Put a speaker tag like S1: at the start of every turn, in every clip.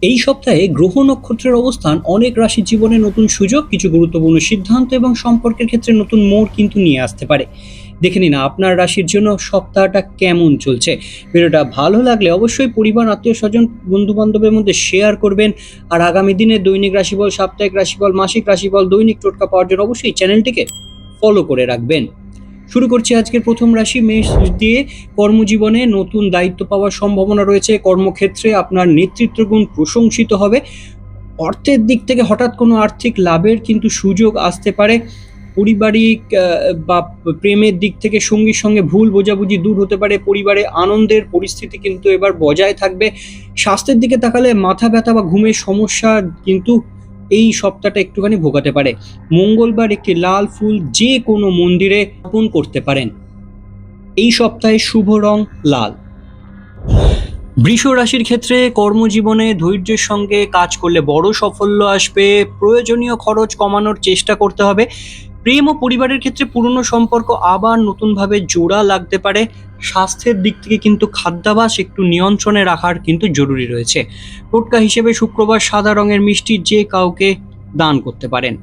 S1: এই সপ্তাহে গ্রহ নক্ষত্রের অবস্থান অনেক রাশির জীবনে নতুন সুযোগ, কিছু গুরুত্বপূর্ণ সিদ্ধান্ত এবং সম্পর্কের ক্ষেত্রে নতুন মোড় কিন্তু নিয়ে আসতে পারে। দেখে নিন আপনার রাশির জন্য সপ্তাহটা কেমন চলছে। ভিডিওটা ভালো লাগলে অবশ্যই পরিবার, আত্মীয় স্বজন, বন্ধু বান্ধবের মধ্যে শেয়ার করবেন। আর আগামী দিনে দৈনিক রাশিফল, সাপ্তাহিক রাশিফল, মাসিক রাশিফল, দৈনিক টোটকা পাওয়ার জন্য অবশ্যই চ্যানেলটিকে ফলো করে রাখবেন। শুরু করছি আজকের প্রথম রাশি মেষ দিয়ে। কর্মজীবনে নতুন দায়িত্ব পাওয়ার সম্ভাবনা রয়েছে। কর্মক্ষেত্রে আপনার নেতৃত্ব গুণ প্রশংসিত হবে। অর্থের দিক থেকে হঠাৎ কোনো আর্থিক লাভের কিন্তু সুযোগ আসতে পারে। পারিবারিক বা প্রেমের দিক থেকে সঙ্গীর সঙ্গে ভুল বোঝাবুঝি দূর হতে পারে। পরিবারে আনন্দের পরিস্থিতি কিন্তু এবার বজায় থাকবে। স্বাস্থ্যের দিকে তাকালে মাথা ব্যথা বা ঘুমের সমস্যা কিন্তু এই সপ্তাহটা একটুখানি ভোগাতে পারে। মঙ্গলবার একটি লাল ফুল যে কোনো মন্দিরে অর্পণ করতে পারেন। এই সপ্তাহে শুভ রং লাল। বৃষ রাশির ক্ষেত্রে কর্মজীবনে ধৈর্যের সঙ্গে কাজ করলে বড় সাফল্য আসবে। প্রয়োজনীয় খরচ কমানোর চেষ্টা করতে হবে। প্রেম ও পরিবারের ক্ষেত্রে পুরনো সম্পর্ক আবার নতুনভাবে জোড়া লাগতে পারে। স্বাস্থ্যের দিক থেকে কিন্তু খাদ্যাভ্যাস একটু নিয়ন্ত্রণে রাখার কিন্তু জরুরি রয়েছে। টোটকা হিসেবে শুক্রবার সাদা রঙের মিষ্টি যে কাউকে দান করতে পারেন।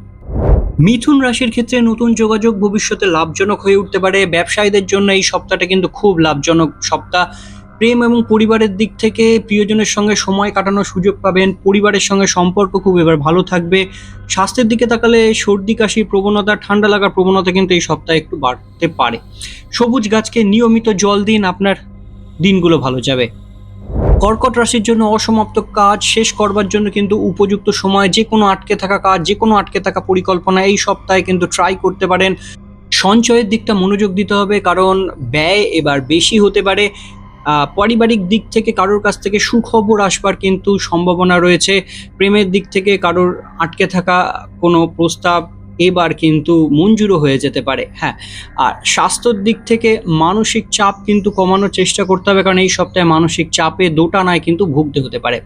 S1: মিথুন রাশির ক্ষেত্রে নতুন যোগাযোগ ভবিষ্যতে লাভজনক হয়ে উঠতে পারে। ব্যবসায়ীদের জন্য এই সপ্তাহটা কিন্তু খুব লাভজনক সপ্তাহ। প্রেম এবং পরিবারের দিক থেকে প্রিয়জনের সঙ্গে সময় কাটানোর সুযোগ পাবেন। পরিবারের সঙ্গে সম্পর্ক খুব এবার ভালো থাকবে। স্বাস্থ্যের দিকে তাকালে সর্দি কাশির প্রবণতা, ঠান্ডা লাগার প্রবণতা কিন্তু এই সপ্তাহে একটু বাড়তে পারে। সবুজ গাছকে নিয়মিত জল দিন, আপনার দিনগুলো ভালো যাবে। কর্কট রাশির জন্য অসমাপ্ত কাজ শেষ করবার জন্য কিন্তু উপযুক্ত সময়। যে কোনো আটকে থাকা কাজ, যে কোনো আটকে থাকা পরিকল্পনা এই সপ্তাহে কিন্তু ট্রাই করতে পারেন। সঞ্চয়ের দিকটা মনোযোগ দিতে হবে, কারণ ব্যয় এবার বেশি হতে পারে। পারিবারিক দিক থেকে কারোর কাছ থেকে সুখবর আসবার কিন্তু সম্ভাবনা রয়েছে। প্রেমের দিক থেকে কারোর আটকে থাকা কোনো প্রস্তাব এবার কিন্তু মঞ্জুরও হয়ে যেতে পারে। হ্যাঁ, আর স্বাস্থ্যের দিক থেকে মানসিক চাপ কিন্তু কমানোর চেষ্টা করতে হবে, কারণ এই সপ্তাহে মানসিক চাপে দোটানায় কিন্তু ভুগতে হতে পারে।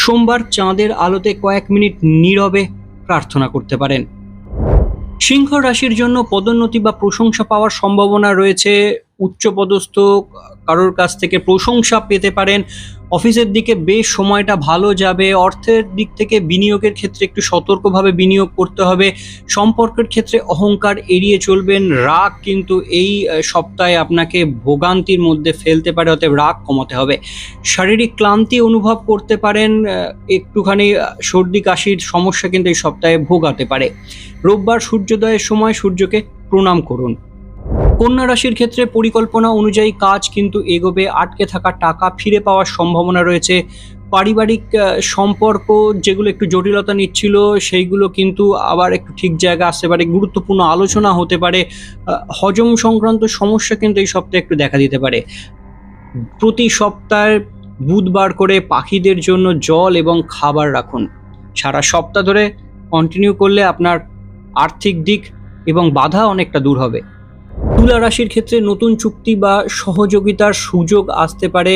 S1: সোমবার চাঁদের আলোতে কয়েক মিনিট নীরবে প্রার্থনা করতে পারেন। সিংহ রাশির জন্য পদোন্নতি বা প্রশংসা পাওয়ার সম্ভাবনা রয়েছে। উচ্চপদস্থ কারোর কাছ থেকে প্রশংসা পেতে পারেন। অফিসের দিকে বেশ সময়টা ভালো যাবে। অর্থের দিক থেকে বিনিয়োগের ক্ষেত্রে একটু সতর্কভাবে বিনিয়োগ করতে হবে। সম্পর্কের ক্ষেত্রে অহংকার এড়িয়ে চলবেন। রাগ কিন্তু এই সপ্তাহে আপনাকে ভোগান্তির মধ্যে ফেলতে পারে, অতএব রাগ কমাতে হবে। শারীরিক ক্লান্তি অনুভব করতে পারেন। একটুখানি সর্দি কাশির সমস্যা কিন্তু এই সপ্তাহে ভোগাতে পারে। রোববার সূর্যোদয়ের সময় সূর্যকে প্রণাম করুন। কন্যা রাশির ক্ষেত্রে পরিকল্পনা অনুযায়ী কাজ কিন্তু এগোবে। আটকে থাকা টাকা ফিরে পাওয়ার সম্ভাবনা রয়েছে। পারিবারিক সম্পর্ক যেগুলো একটু জটিলতা নিচ্ছিল সেইগুলো কিন্তু আবার একটু ঠিক জায়গায় আসতে পারে। গুরুত্বপূর্ণ আলোচনা হতে পারে। হজম সংক্রান্ত সমস্যা কিন্তু এই সপ্তাহে একটু দেখা দিতে পারে। প্রতি সপ্তাহে বুধবার করে পাখিদের জন্য জল এবং খাবার রাখুন। সারা সপ্তাহ ধরে কন্টিনিউ করলে আপনার আর্থিক দিক এবং বাধা অনেকটা দূর হবে। তুলা রাশির ক্ষেত্রে নতুন চুক্তি বা সহযোগিতার সুযোগ আসতে পারে।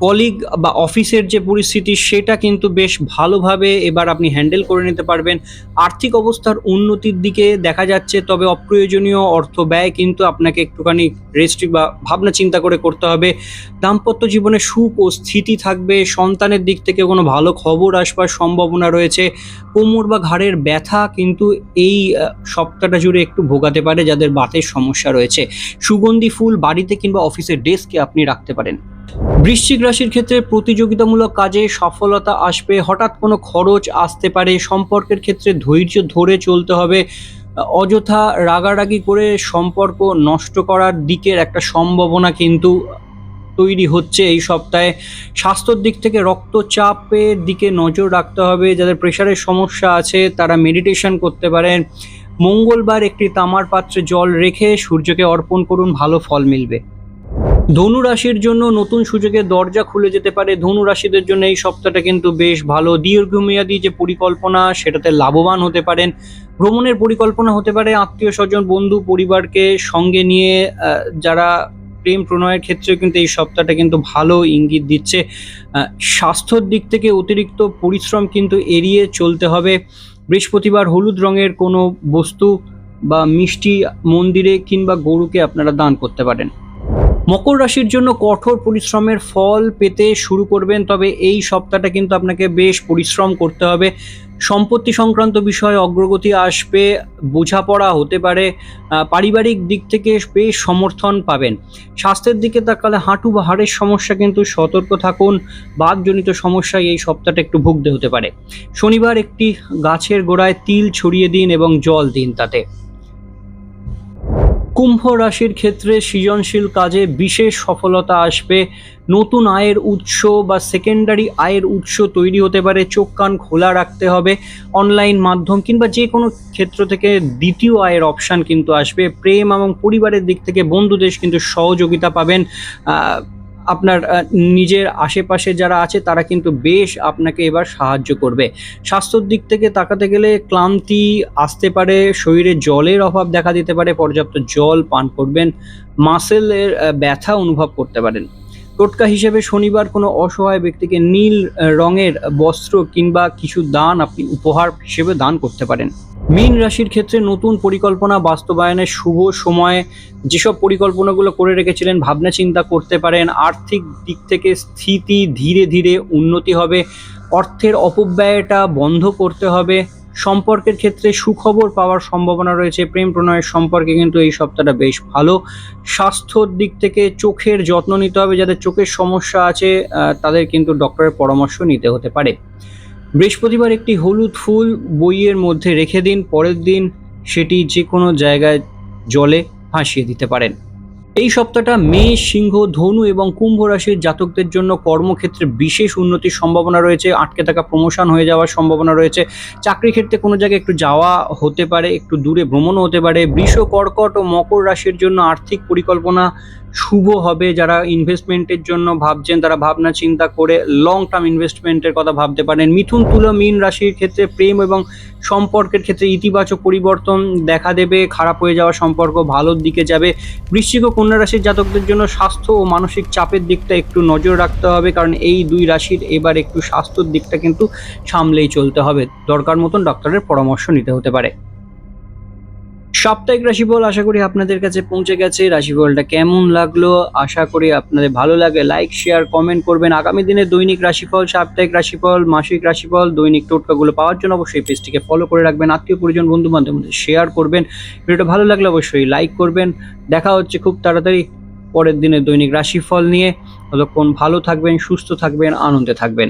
S1: কলিগ বা অফিসের যে পরিস্থিতি সেটা কিন্তু বেশ ভালোভাবে এবার আপনি হ্যান্ডেল করে নিতে পারবেন। আর্থিক অবস্থার উন্নতির দিকে দেখা যাচ্ছে, তবে অপ্রয়োজনীয় অর্থ ব্যয় কিন্তু আপনাকে একটুখানি রেস্ট্রিক্ট বা ভাবনা চিন্তা করে করতে হবে। দাম্পত্য জীবনে সুখ ও স্থিতি থাকবে। সন্তানের দিক থেকে কোনো ভালো খবর আসবার সম্ভাবনা রয়েছে। কোমর বা ঘাড়ের ব্যথা কিন্তু এই সপ্তাহটা জুড়ে একটু ভোগাতে পারে যাদের বাতের সমস্যা রয়েছে। সুগন্ধি ফুল বাড়িতে কিংবা অফিসের ডেস্কে আপনি রাখতে পারেন। বৃশ্চিক রাশির ক্ষেত্রে প্রতিযোগিতামূলক কাজে সফলতা আসবে। হঠাৎ কোনো খরচ আসতে পারে। সম্পর্কের ক্ষেত্রে ধৈর্য ধরে চলতে হবে। অযথা রাগারাগি করে সম্পর্ক নষ্ট করার দিকের একটা সম্ভাবনা কিন্তু তৈরি হচ্ছে এই সপ্তাহে। স্বাস্থ্যের দিক থেকে রক্তচাপের দিকে নজর রাখতে হবে। যাদের প্রেশারের সমস্যা আছে তারা মেডিটেশন করতে পারেন। মঙ্গলবার একটি তামার পাত্রে জল রেখে সূর্যকে অর্পণ করুন, ভালো ফল মিলবে। ধনু রাশির জন্য নতুন সুযোগের দরজা খুলে যেতে পারে। ধনু রাশিদের জন্য এই সপ্তাহটা কিন্তু বেশ ভালো। দীর্ঘমেয়াদী যে পরিকল্পনা সেটাতে লাভবান হতে পারেন। ভ্রমণের পরিকল্পনা হতে পারে। আত্মীয় স্বজন, বন্ধু পরিবারকে সঙ্গে নিয়ে যারা প্রেম প্রণয়ের ক্ষেত্রে কিন্তু এই সপ্তাহটা কিন্তু ভালো ইঙ্গিত দিচ্ছে। স্বাস্থ্যর দিক থেকে অতিরিক্ত পরিশ্রম কিন্তু এড়িয়ে চলতে হবে। বৃহস্পতিবার হলুদ রঙের কোনো বস্তু বা মিষ্টি মন্দিরে কিংবা গরুকে আপনারা দান করতে পারেন। মকর রাশির জন্য কঠোর পরিশ্রমের ফল পেতে শুরু করবেন, তবে এই সপ্তাহটা কিন্তু আপনাকে বেশ পরিশ্রম করতে হবে। সম্পত্তি সংক্রান্ত বিষয়ে অগ্রগতি আসবে, বোঝাপড়া হতে পারে, পারিবারিক দিক থেকে বেশ সমর্থন পাবেন। স্বাস্থ্যের দিকে তাকালে হাঁটু বা হাড়ের সমস্যা কিন্তু সতর্ক থাকুন। বাতজনিত সমস্যায় এই সপ্তাহটা একটু ভুগতে হতে পারে। শনিবার একটি গাছের গোড়ায় তিল ছড়িয়ে দিন এবং জল দিন তাতে। কুম্ভ রাশির ক্ষেত্রে সৃজনশীল কাজে বিশেষ সফলতা আসবে। নতুন আয়ের উৎস বা সেকেন্ডারি আয়ের উৎস তৈরি হতে পারে, চোখ কান খোলা রাখতে হবে। অনলাইন মাধ্যম কিংবা যে কোনো ক্ষেত্র থেকে দ্বিতীয় আয়ের অপশান কিন্তু আসবে। প্রেম এবং পরিবারের দিক থেকে বন্ধুদের কিন্তু সহযোগিতা পাবেন। আপনার নিজের আশেপাশে যারা আছে তারা কিন্তু বেশ আপনাকে এবার সাহায্য করবে। স্বাস্থ্যর দিক থেকে তাকাতে গেলে ক্লান্তি আসতে পারে, শরীরে জলের অভাব দেখা দিতে পারে, পর্যাপ্ত জল পান করবেন, মাসেলের ব্যথা অনুভব করতে পারেন। টোটকা হিসেবে শনিবার কোনো অসহায় ব্যক্তিকে নীল রঙের বস্ত্র কিংবা কিছু দান আপনি উপহার হিসেবে দান করতে পারেন। মীন রাশির ক্ষেত্রে নতুন পরিকল্পনা বাস্তবায়নের শুভ সময়। যেসব পরিকল্পনাগুলো করে রেখেছিলেন ভাবনা চিন্তা করতে পারেন। আর্থিক দিক থেকে স্থিতি ধীরে ধীরে উন্নতি হবে। অর্থের অপব্যয়টা বন্ধ করতে হবে। সম্পর্কের ক্ষেত্রে সুখবর পাওয়ার সম্ভাবনা রয়েছে। প্রেম প্রণয়ের সম্পর্কে কিন্তু এই সপ্তাহটা বেশ ভালো। স্বাস্থ্যর দিক থেকে চোখের যত্ন নিতে হবে। যাদের চোখের সমস্যা আছে তাদের কিন্তু ডক্টরের পরামর্শ নিতে হতে পারে। বৃহস্পতিবার একটি হলুদ ফুল বইয়ের মধ্যে রেখে দিন, পরের দিন সেটি যে কোনো জায়গায় জলে ভাসিয়ে দিতে পারেন। এই সপ্তাহটা মেষ, সিংহ, ধনু এবং কুম্ভ রাশির জাতকদের জন্য কর্মক্ষেত্রে বিশেষ উন্নতির সম্ভাবনা রয়েছে। আটকে থাকা প্রমোশন হয়ে যাওয়ার সম্ভাবনা রয়েছে। চাকরি ক্ষেত্রে কোনো জায়গায় একটু যাওয়া হতে পারে, একটু দূরে ভ্রমণও হতে পারে। বৃষ, কর্কট ও মকর রাশির জন্য আর্থিক পরিকল্পনা শুভ হবে। যারা ইনভেস্টমেন্টের জন্য ভাবছেন তারা ভাবনা চিন্তা করে লং টার্ম ইনভেস্টমেন্টের কথা ভাবতে পারেন। মিথুন, তুলা, মীন রাশির ক্ষেত্রে প্রেম এবং সম্পর্কের ক্ষেত্রে ইতিবাচক পরিবর্তন দেখা দেবে। খারাপ হয়ে যাওয়া সম্পর্ক ভালোর দিকে যাবে। বৃশ্চিক ও কন্যা রাশির জাতকদের জন্য স্বাস্থ্য ও মানসিক চাপের দিকটা একটু নজর রাখতে হবে, কারণ এই দুই রাশির এবার একটু স্বাস্থ্যের দিকটা কিন্তু সামলেই চলতে হবে। দরকার মতন ডক্টরের পরামর্শ নিতে হতে পারে। সাপ্তাহিক রাশিফল আশা করি আপনাদের কাছে পৌঁছে গেছে। রাশিফলটা কেমন লাগলো আশা করি আপনাদের ভালো লাগে। লাইক, শেয়ার, কমেন্ট করবেন। আগামী দিনে দৈনিক রাশিফল, সাপ্তাহিক রাশিফল, মাসিক রাশিফল, দৈনিক টোটকাগুলো পাওয়ার জন্য অবশ্যই পেজটিকে ফলো করে রাখবেন। আত্মীয় পরিজন, বন্ধু বান্ধবের মধ্যে শেয়ার করবেন। ভিডিওটা ভালো লাগলে অবশ্যই লাইক করবেন। দেখা হচ্ছে খুব তাড়াতাড়ি পরের দিনে দৈনিক রাশিফল নিয়ে। ততক্ষণ ভালো থাকবেন, সুস্থ থাকবেন, আনন্দে থাকবেন।